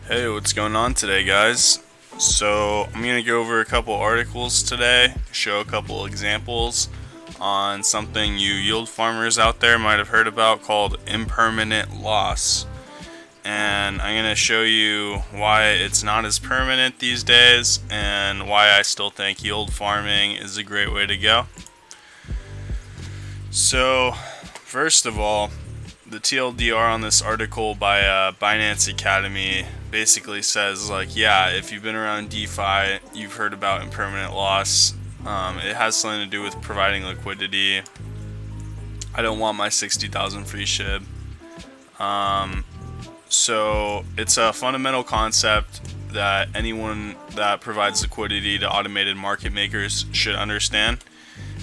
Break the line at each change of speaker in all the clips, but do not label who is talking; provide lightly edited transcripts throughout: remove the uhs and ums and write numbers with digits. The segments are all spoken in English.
Hey, what's going on today, guys? So, I'm going to go over a couple articles today, show a couple examples on something you yield farmers out there might have heard about called impermanent loss. And I'm going to show you why it's not as permanent these days and why I still think yield farming is a great way to go. So, first of all, the TLDR on this article by Binance Academy basically says, like, yeah, if you've been around DeFi, you've heard about impermanent loss. It has something to do with providing liquidity. I don't want my 60,000 free SHIB. So it's a fundamental concept that anyone that provides liquidity to automated market makers should understand.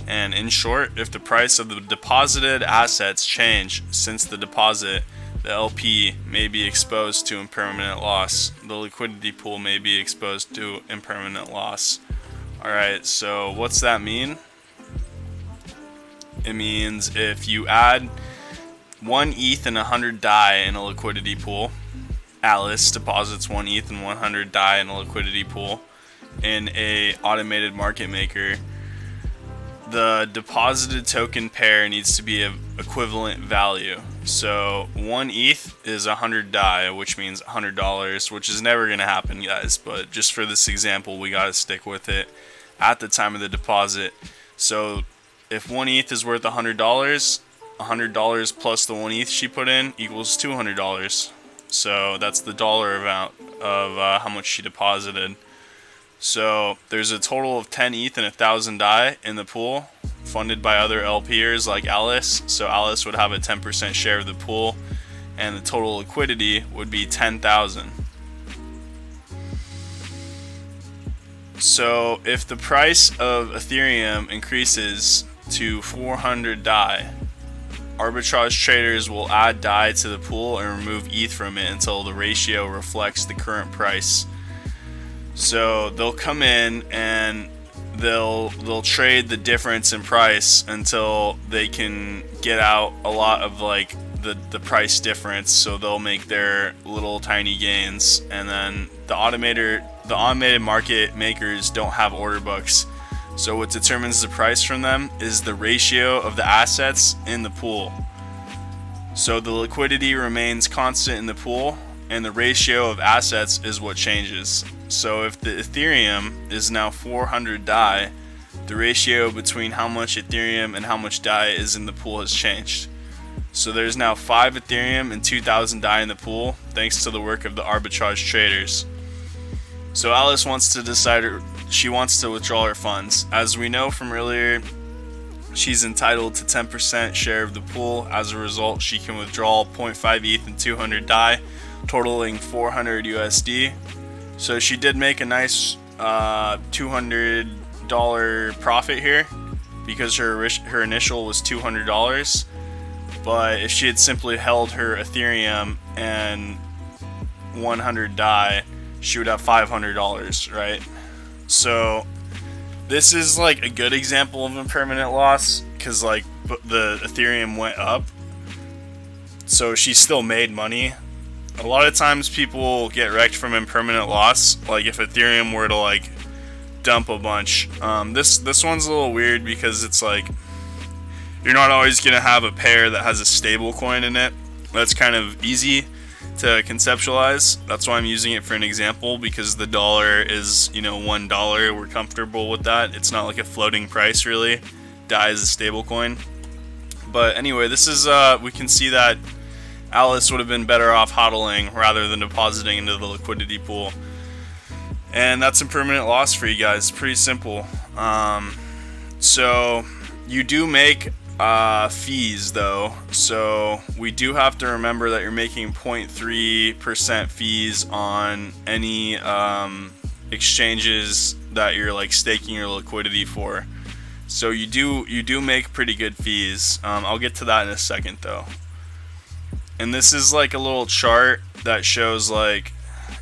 And in short, if the price of the deposited assets change since the deposit, the LP may be exposed to impermanent loss. The liquidity pool may be exposed to impermanent loss. Alright, so what's that mean? It means if you add 1 ETH and 100 DAI in a liquidity pool, Alice deposits 1 ETH and 100 DAI in a liquidity pool in a automated market maker, the deposited token pair needs to be of equivalent value. So 1 ETH is 100 DAI, which means $100, which is never going to happen, guys. But just for this example, we got to stick with it at the time of the deposit. So if 1 ETH is worth $100, $100 plus the 1 ETH she put in equals $200. So that's the dollar amount of how much she deposited. So there's a total of 10 ETH and 1,000 DAI in the pool, funded by other LPers like Alice. So Alice would have a 10% share of the pool, and the total liquidity would be 10,000. So if the price of Ethereum increases to 400 DAI, arbitrage traders will add DAI to the pool and remove ETH from it until the ratio reflects the current price. So they'll come in and they'll trade the difference in price until they can get out a lot of like the price difference. So they'll make their little tiny gains, and then the automated market makers don't have order books. So what determines the price from them is the ratio of the assets in the pool. So the liquidity remains constant in the pool, and the ratio of assets is what changes. So if the Ethereum is now 400 DAI, the ratio between how much Ethereum and how much DAI is in the pool has changed. So there's now 5 Ethereum and 2,000 DAI in the pool, thanks to the work of the arbitrage traders. So Alice wants to decide she wants to withdraw her funds. As we know from earlier, she's entitled to 10% share of the pool. As a result, she can withdraw 0.5 ETH and 200 DAI, totaling 400 USD. So she did make a nice $200 profit here because her initial was $200. But if she had simply held her Ethereum and 100 DAI, she would have $500, right? So this is like a good example of impermanent loss because like the Ethereum went up, so she still made money. A lot of times people get wrecked from impermanent loss, like if Ethereum were to like dump a bunch. This one's a little weird because it's like you're not always gonna have a pair that has a stable coin in it. That's kind of easy to conceptualize. That's why I'm using it for an example, because the dollar is, $1. We're comfortable with that. It's not like a floating price really. DAI is a stable coin. But anyway, this is we can see that Alice would have been better off hodling rather than depositing into the liquidity pool. And that's impermanent loss for you guys. Pretty simple. So you do make fees though. So we do have to remember that you're making 0.3% fees on any exchanges that you're like staking your liquidity for. So you do make pretty good fees. I'll get to that in a second though. And this is like a little chart that shows like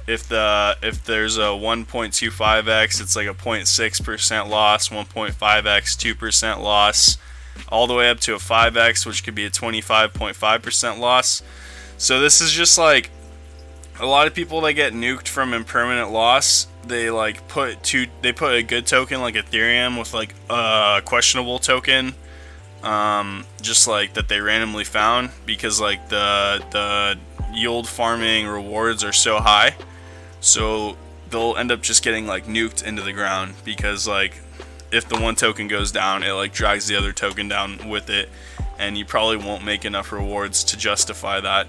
if there's a 1.25x, it's like a 0.6% loss, 1.5x 2% loss, all the way up to a 5x, which could be a 25.5% loss. So this is just like a lot of people that get nuked from impermanent loss, they like put a good token like Ethereum with like a questionable token, just like that they randomly found, because like the yield farming rewards are so high, so they'll end up just getting like nuked into the ground, because like if the one token goes down, it like drags the other token down with it, and you probably won't make enough rewards to justify that.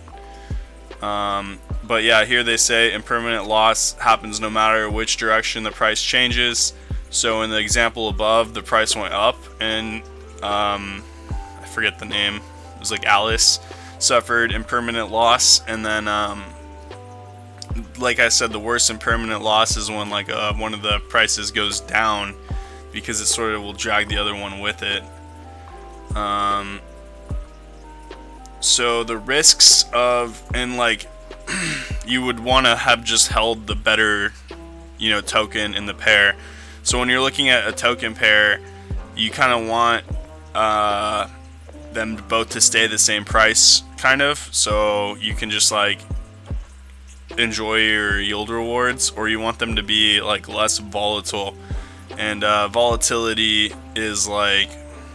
But yeah, here they say impermanent loss happens no matter which direction the price changes. So in the example above, the price went up, and I forget the name, it was like Alice suffered impermanent loss. And then like I said, the worst impermanent loss is when like one of the prices goes down, because it sort of will drag the other one with it. So the risks of, and like you would want to have just held the better, token in the pair. So when you're looking at a token pair, you kind of want them both to stay the same price, kind of, so you can just like enjoy your yield rewards, or you want them to be like less volatile. And volatility is like,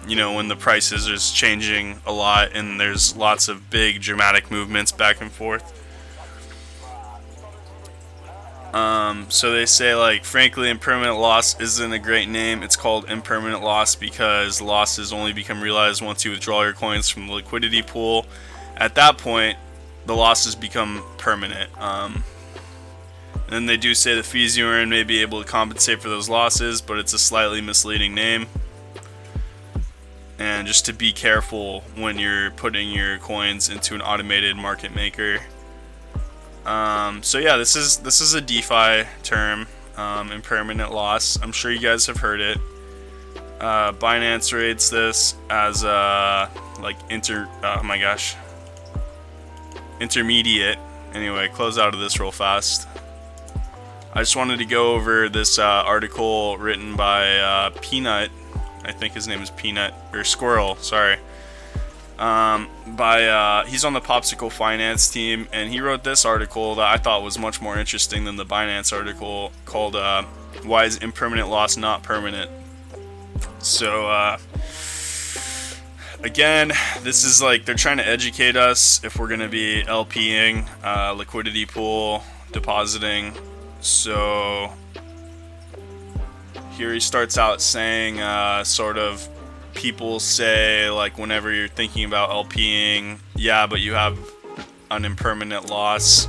when the prices is changing a lot and there's lots of big dramatic movements back and forth. So they say, like, frankly, impermanent loss isn't a great name. It's called impermanent loss because losses only become realized once you withdraw your coins from the liquidity pool. At that point, the losses become permanent. And then they do say the fees you earn may be able to compensate for those losses, but it's a slightly misleading name. And just to be careful when you're putting your coins into an automated market maker. So yeah, this is a DeFi term, impermanent loss. I'm sure you guys have heard it. Binance rates this as intermediate. Anyway, close out of this real fast. I just wanted to go over this article written by Peanut. I think his name is Peanut, or Squirrel, sorry. He's on the Popsicle Finance team, and he wrote this article that I thought was much more interesting than the Binance article, called Why is Impermanent Loss Not Permanent? So, again, this is like, they're trying to educate us if we're going to be LPing, liquidity pool, depositing. So here he starts out saying, sort of, people say, like, whenever you're thinking about LPing, yeah, but you have an impermanent loss.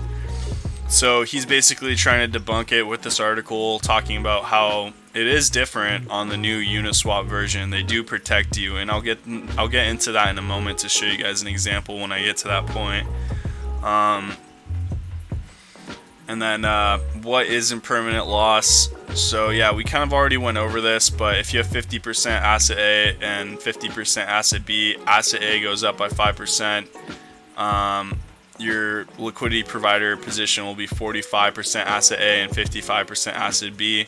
So he's basically trying to debunk it with this article, talking about how it is different on the new Uniswap version. They do protect you, and I'll get into that in a moment to show you guys an example when I get to that point. And then what is impermanent loss? So yeah, we kind of already went over this, but if you have 50% asset A and 50% asset B, asset A goes up by 5%. Your liquidity provider position will be 45% asset A and 55% asset B.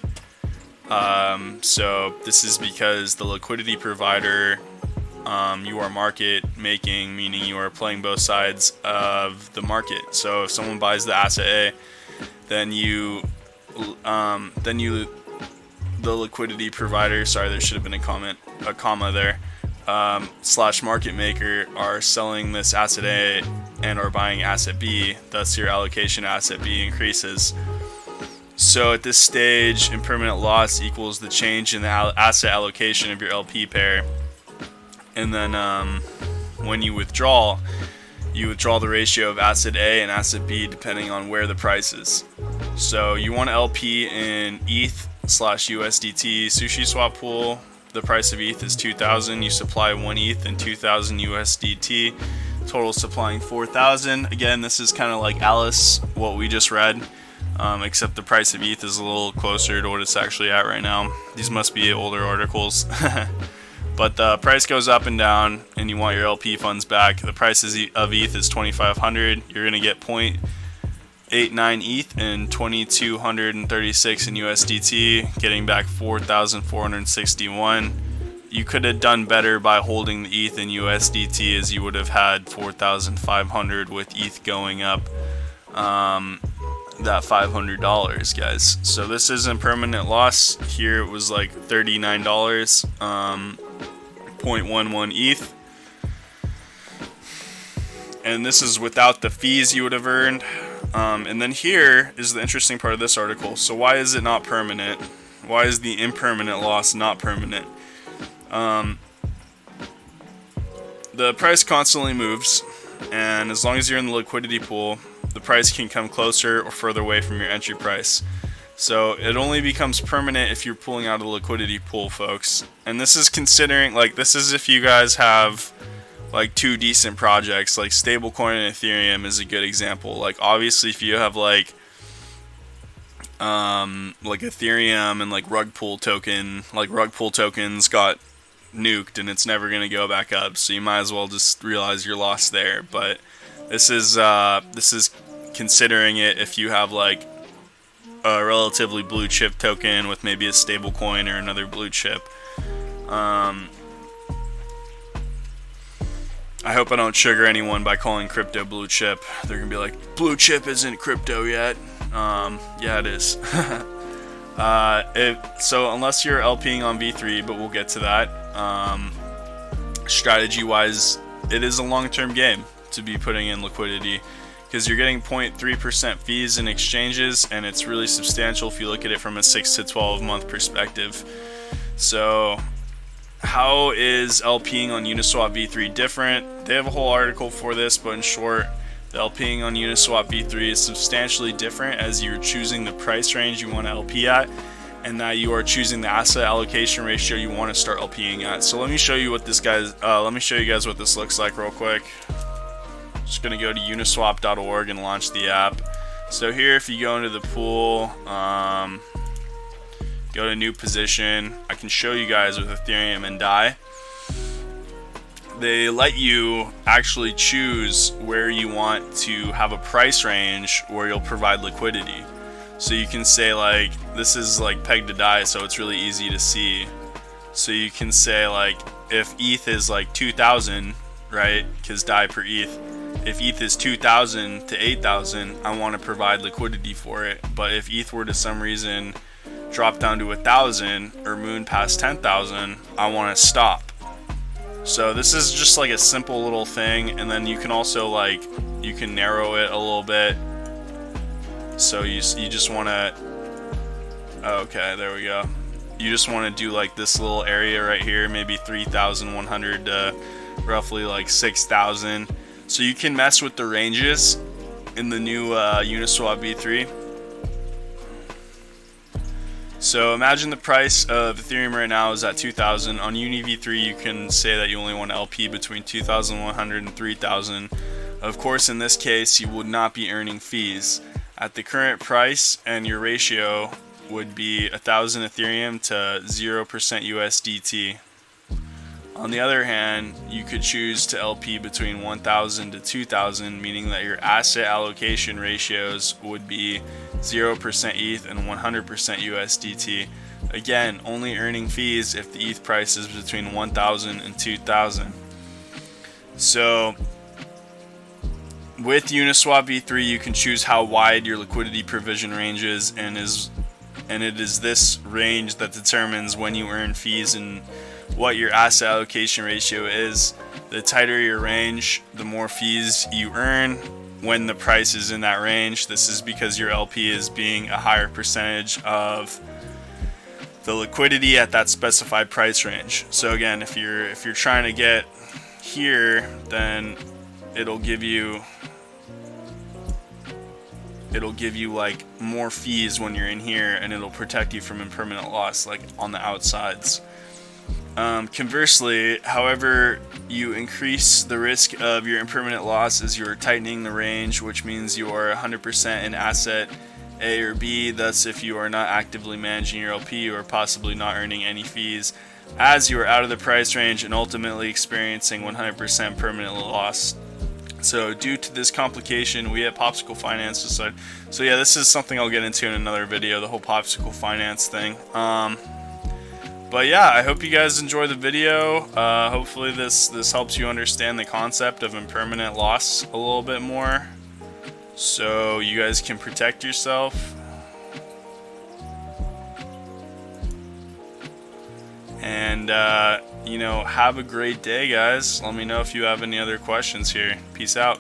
So this is because the liquidity provider, you are market making, meaning you are playing both sides of the market. So if someone buys the asset A, then the liquidity provider, sorry, there should have been a comma there, slash market maker are selling this asset A and are buying asset B, thus your allocation asset B increases. So at this stage, impermanent loss equals the change in the asset allocation of your LP pair. And then when you withdraw the ratio of asset A and asset B depending on where the price is. So you want to LP in ETH/USDT sushi swap pool. The price of ETH is 2,000. You supply 1 ETH and 2,000 USDT. Total supplying 4,000. Again, this is kind of like Alice, what we just read, except the price of ETH is a little closer to what it's actually at right now. These must be older articles. But the price goes up and down, and you want your LP funds back. The price of ETH is 2,500. You're going to get 0.89 ETH and 2,236 in USDT, getting back 4,461. You could have done better by holding the ETH in USDT, as you would have had 4,500 with ETH going up. that $500, guys. So this is impermanent loss. Here it was like $39, 0.11 ETH. And this is without the fees you would have earned. And then here is the interesting part of this article. So why is it not permanent? Why is the impermanent loss not permanent? The price constantly moves, and as long as you're in the liquidity pool, the price can come closer or further away from your entry price. So it only becomes permanent if you're pulling out of the liquidity pool, folks. And this is considering, like, this is if you guys have like two decent projects. Like stablecoin and Ethereum is a good example. Like obviously if you have like Ethereum and like rug pull token, like rug pull tokens got nuked and it's never going to go back up, so you might as well just realize you're lost there. But this is considering it if you have like a relatively blue chip token with maybe a stable coin or another blue chip. I hope I don't trigger anyone by calling crypto blue chip. They're gonna be like, blue chip isn't crypto yet. Yeah, it is. So unless you're LPing on V3, but we'll get to that. Strategy wise, it is a long-term game to be putting in liquidity, because you're getting 0.3% fees in exchanges, and it's really substantial if you look at it from a 6 to 12 month perspective. So how is LPing on Uniswap V3 different? They have a whole article for this, but in short, the LPing on Uniswap V3 is substantially different, as you're choosing the price range you want to LP at, and that you are choosing the asset allocation ratio you want to start LPing at. So let me show you what this let me show you guys what this looks like real quick. Just gonna go to uniswap.org and launch the app. So here, if you go into the pool, go to new position, I can show you guys with Ethereum and DAI. They let you actually choose where you want to have a price range where you'll provide liquidity. So you can say, like, this is like pegged to DAI, so it's really easy to see. So you can say, like, if ETH is like 2,000, right, because DAI per ETH, if ETH is 2,000 to 8,000, I want to provide liquidity for it. But if ETH were to some reason drop down to 1,000 or moon past 10,000, I want to stop. So this is just like a simple little thing, and then you can also, like, you can narrow it a little bit. So you just want to, okay, there we go. You just want to do like this little area right here, maybe 3,100 to roughly like 6,000. So you can mess with the ranges in the new Uniswap V3. So imagine the price of Ethereum right now is at 2,000. On UniV3 you can say that you only want to LP between 2,100 and 3,000. Of course, in this case you would not be earning fees. At the current price, and your ratio would be 1,000 Ethereum to 0% USDT. On the other hand, you could choose to LP between 1,000 to 2,000, meaning that your asset allocation ratios would be 0% ETH and 100% USDT. Again, only earning fees if the ETH price is between 1,000 and 2,000. So with Uniswap V3, you can choose how wide your liquidity provision range is, and it is this range that determines when you earn fees and what your asset allocation ratio is. The tighter your range, the more fees you earn when the price is in that range. This is because your LP is being a higher percentage of the liquidity at that specified price range. So again, if you're trying to get here, then it'll give you like more fees when you're in here, and it'll protect you from impermanent loss like on the outsides. Conversely, however you increase the risk of your impermanent loss is you're tightening the range, which means you are 100% in asset A or B. Thus, if you are not actively managing your LP, you are possibly not earning any fees, as you are out of the price range and ultimately experiencing 100% permanent loss. So due to this complication, we at Popsicle Finance decided, so yeah, this is something I'll get into in another video, the whole Popsicle Finance thing. But yeah, I hope you guys enjoy the video. Hopefully this helps you understand the concept of impermanent loss a little bit more. so you guys can protect yourself. And you know, have a great day, guys. Let me know if you have any other questions here. Peace out.